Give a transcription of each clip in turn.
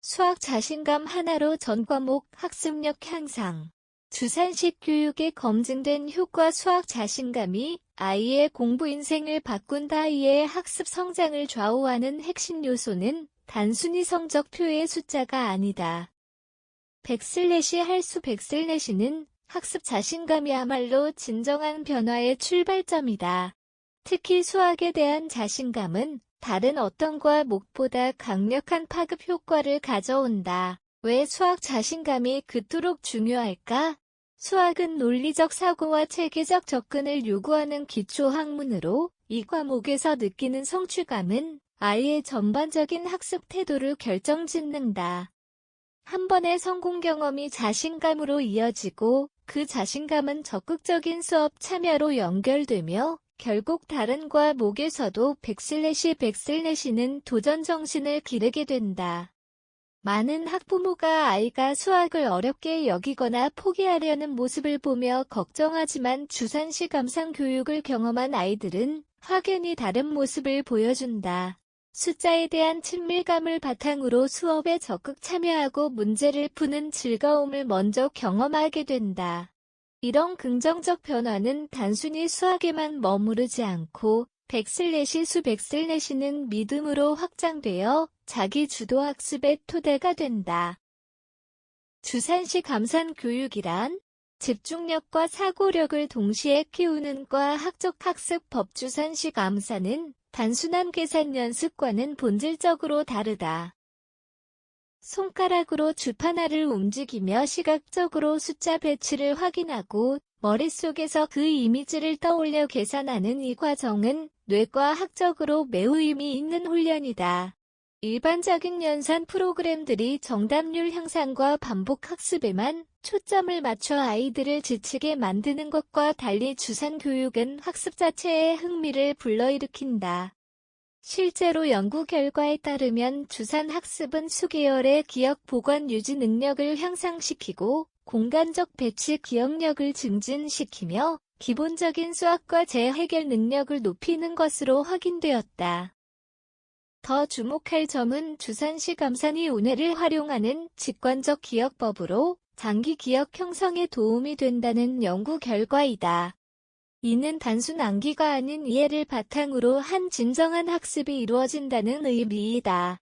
수학 자신감 하나로 전 과목 학습력 향상. 주산식 교육의 검증된 효과. 수학 자신감이 아이의 공부 인생을 바꾼다. 아이의 학습 성장을 좌우하는 핵심 요소는 단순히 성적표의 숫자가 아니다. 백슬래시 할수. 백슬래시는 학습 자신감이야말로 진정한 변화의 출발점이다. 특히 수학에 대한 자신감은 다른 어떤 과목보다 강력한 파급 효과를 가져온다. 왜 수학 자신감이 그토록 중요할까? 수학은 논리적 사고와 체계적 접근을 요구하는 기초 학문으로 이 과목에서 느끼는 성취감은 아이의 전반적인 학습 태도를 결정짓는다. 한 번의 성공 경험이 자신감으로 이어지고 그 자신감은 적극적인 수업 참여로 연결되며 결국 다른 과목에서도 백슬래시는 도전 정신을 기르게 된다. 많은 학부모가 아이가 수학을 어렵게 여기거나 포기하려는 모습을 보며 걱정하지만 주산시 감상 교육을 경험한 아이들은 확연히 다른 모습을 보여준다. 숫자에 대한 친밀감을 바탕으로 수업에 적극 참여하고 문제를 푸는 즐거움을 먼저 경험하게 된다. 이런 긍정적 변화는 단순히 수학에만 머무르지 않고 백슬래시는 믿음으로 확장되어 자기 주도 학습의 토대가 된다. 주산시 감산 교육이란 집중력과 사고력을 동시에 키우는 과학적 학습법. 주산시 감산은 단순한 계산 연습과는 본질적으로 다르다. 손가락으로 주판알을 움직이며 시각적으로 숫자 배치를 확인하고 머릿속에서 그 이미지를 떠올려 계산하는 이 과정은 뇌과학적으로 매우 의미 있는 훈련이다. 일반적인 연산 프로그램들이 정답률 향상과 반복 학습에만 초점을 맞춰 아이들을 지치게 만드는 것과 달리 주산 교육은 학습 자체에 흥미를 불러일으킨다. 실제로 연구 결과에 따르면 주산 학습은 수개월의 기억 보관 유지 능력을 향상시키고 공간적 배치 기억력을 증진시키며 기본적인 수학과 재해결 능력을 높이는 것으로 확인되었다. 더 주목할 점은 주산시 감산이 운해를 활용하는 직관적 기억법으로 장기 기억 형성에 도움이 된다는 연구 결과이다. 이는 단순 암기가 아닌 이해를 바탕으로 한 진정한 학습이 이루어진다는 의미이다.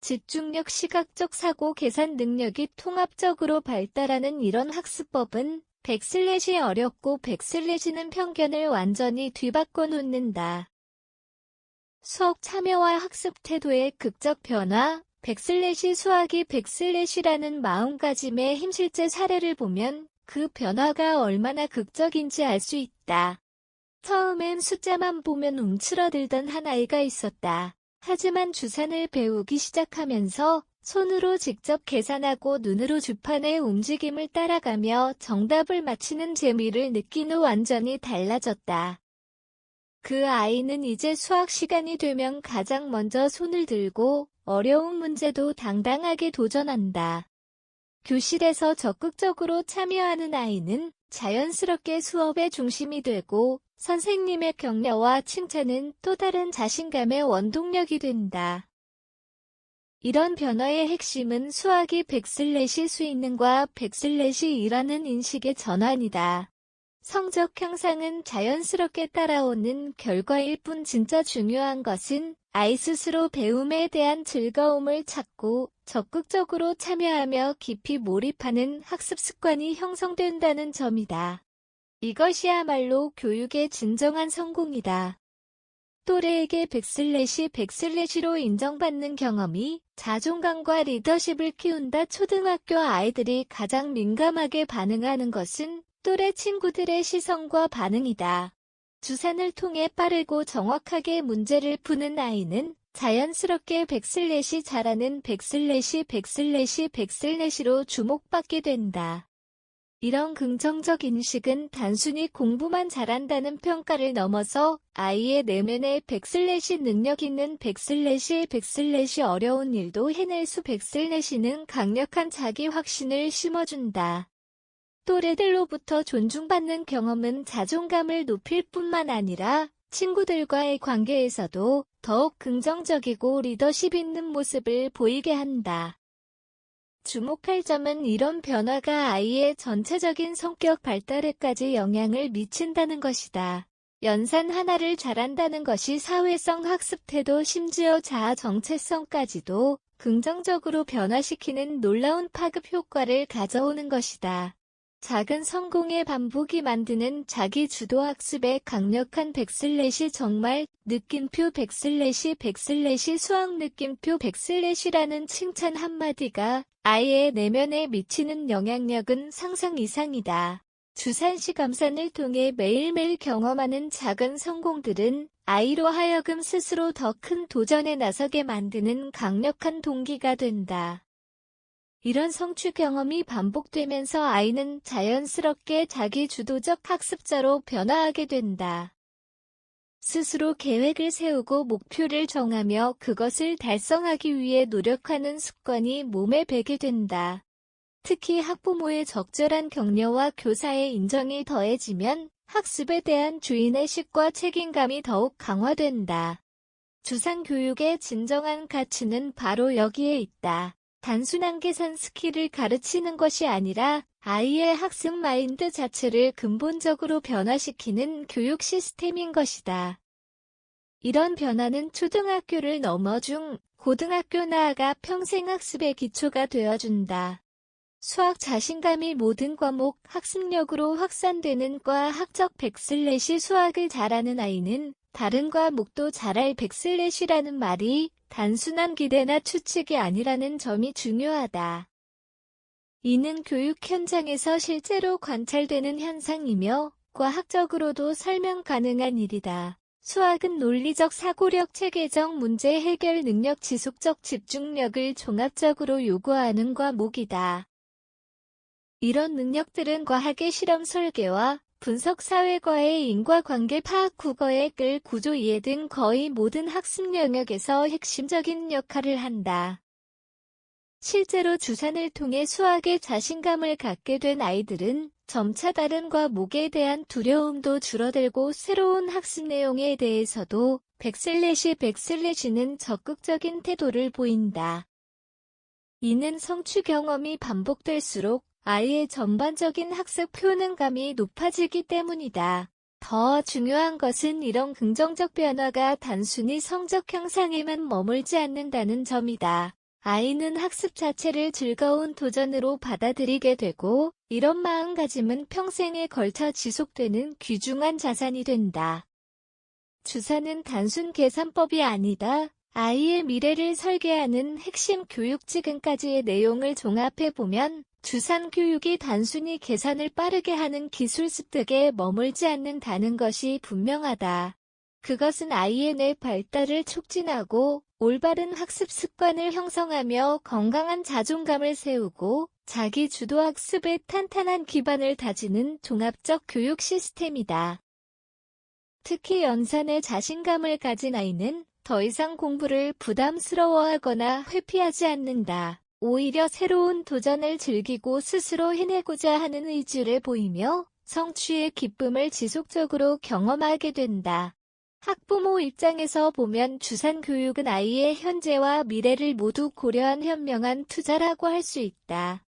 집중력, 시각적 사고, 계산 능력이 통합적으로 발달하는 이런 학습법은 백슬래시 어렵고 백슬래시는 편견을 완전히 뒤바꿔 놓는다. 수업 참여와 학습 태도의 극적 변화. 백슬래시 수학이 백슬래시라는 마음가짐의 힘. 실제 사례를 보면 그 변화가 얼마나 극적인지 알 수 있다. 처음엔 숫자만 보면 움츠러들던 한 아이가 있었다. 하지만 주산을 배우기 시작하면서 손으로 직접 계산하고 눈으로 주판의 움직임을 따라가며 정답을 맞히는 재미를 느낀 후 완전히 달라졌다. 그 아이는 이제 수학 시간이 되면 가장 먼저 손을 들고 어려운 문제도 당당하게 도전한다. 교실에서 적극적으로 참여하는 아이는 자연스럽게 수업의 중심이 되고 선생님의 격려와 칭찬은 또 다른 자신감의 원동력이 된다. 이런 변화의 핵심은 수학이 백슬래시 수있는과 백슬래시이라는 인식의 전환이다. 성적 향상은 자연스럽게 따라오는 결과일 뿐 진짜 중요한 것은 아이 스스로 배움에 대한 즐거움을 찾고 적극적으로 참여하며 깊이 몰입하는 학습 습관이 형성된다는 점이다. 이것이야말로 교육의 진정한 성공이다. 또래에게 백슬래시로 인정받는 경험이 자존감과 리더십을 키운다. 초등학교 아이들이 가장 민감하게 반응하는 것은 또래 친구들의 시선과 반응이다. 주산을 통해 빠르고 정확하게 문제를 푸는 아이는 자연스럽게 백슬래시 잘하는 백슬래시로 주목받게 된다. 이런 긍정적 인식은 단순히 공부만 잘한다는 평가를 넘어서 아이의 내면에 백슬래시 능력 있는 백슬래시 어려운 일도 해낼 수 백슬래시는 강력한 자기 확신을 심어준다. 또래들로부터 존중받는 경험은 자존감을 높일 뿐만 아니라 친구들과의 관계에서도 더욱 긍정적이고 리더십 있는 모습을 보이게 한다. 주목할 점은 이런 변화가 아이의 전체적인 성격 발달에까지 영향을 미친다는 것이다. 연산 하나를 잘한다는 것이 사회성 학습 태도 심지어 자아 정체성까지도 긍정적으로 변화시키는 놀라운 파급 효과를 가져오는 것이다. 작은 성공의 반복이 만드는 자기 주도 학습의 강력한 백슬래시 정말 느낌표 백슬래시 수학 느낌표 백슬래시라는 칭찬 한마디가 아이의 내면에 미치는 영향력은 상상 이상이다. 주산시 감산을 통해 매일매일 경험하는 작은 성공들은 아이로 하여금 스스로 더 큰 도전에 나서게 만드는 강력한 동기가 된다. 이런 성취 경험이 반복되면서 아이는 자연스럽게 자기 주도적 학습자로 변화하게 된다. 스스로 계획을 세우고 목표를 정하며 그것을 달성하기 위해 노력하는 습관이 몸에 배게 된다. 특히 학부모의 적절한 격려와 교사의 인정이 더해지면 학습에 대한 주인의식과 책임감이 더욱 강화된다. 주산교육의 진정한 가치는 바로 여기에 있다. 단순한 계산 스킬을 가르치는 것이 아니라 아이의 학습 마인드 자체를 근본적으로 변화시키는 교육 시스템인 것이다. 이런 변화는 초등학교를 넘어 고등학교 나아가 평생 학습의 기초가 되어준다. 수학 자신감이 모든 과목 학습력으로 확산되는 과학적 백슬래시 수학을 잘하는 아이는 다른 과목도 잘할 백슬래시라는 말이 단순한 기대나 추측이 아니라는 점이 중요하다. 이는 교육 현장에서 실제로 관찰되는 현상이며 과학적으로도 설명 가능한 일이다. 수학은 논리적 사고력 체계적 문제 해결 능력 지속적 집중력을 종합적으로 요구하는 과목이다. 이런 능력들은 과학의 실험 설계와 분석 사회과의 인과관계 파악 국어의 끌 구조 이해 등 거의 모든 학습 영역에서 핵심적인 역할을 한다. 실제로 주산을 통해 수학에 자신감을 갖게 된 아이들은 점차 다른 과목에 대한 두려움도 줄어들고 새로운 학습 내용에 대해서도 백슬래시는 적극적인 태도를 보인다. 이는 성취 경험이 반복될수록 아이의 전반적인 학습 효능감이 높아지기 때문이다. 더 중요한 것은 이런 긍정적 변화가 단순히 성적 향상에만 머물지 않는다는 점이다. 아이는 학습 자체를 즐거운 도전으로 받아들이게 되고 이런 마음가짐은 평생에 걸쳐 지속되는 귀중한 자산이 된다. 주산은 단순 계산법이 아니다. 아이의 미래를 설계하는 핵심 교육 지금까지의 내용을 종합해보면 주산 교육이 단순히 계산을 빠르게 하는 기술 습득에 머물지 않는다는 것이 분명하다. 그것은 아이의 뇌 발달을 촉진하고 올바른 학습 습관을 형성하며 건강한 자존감을 세우고 자기 주도 학습의 탄탄한 기반을 다지는 종합적 교육 시스템이다. 특히 연산에 자신감을 가진 아이는 더 이상 공부를 부담스러워하거나 회피하지 않는다. 오히려 새로운 도전을 즐기고 스스로 해내고자 하는 의지를 보이며 성취의 기쁨을 지속적으로 경험하게 된다. 학부모 입장에서 보면 주산 교육은 아이의 현재와 미래를 모두 고려한 현명한 투자라고 할 수 있다.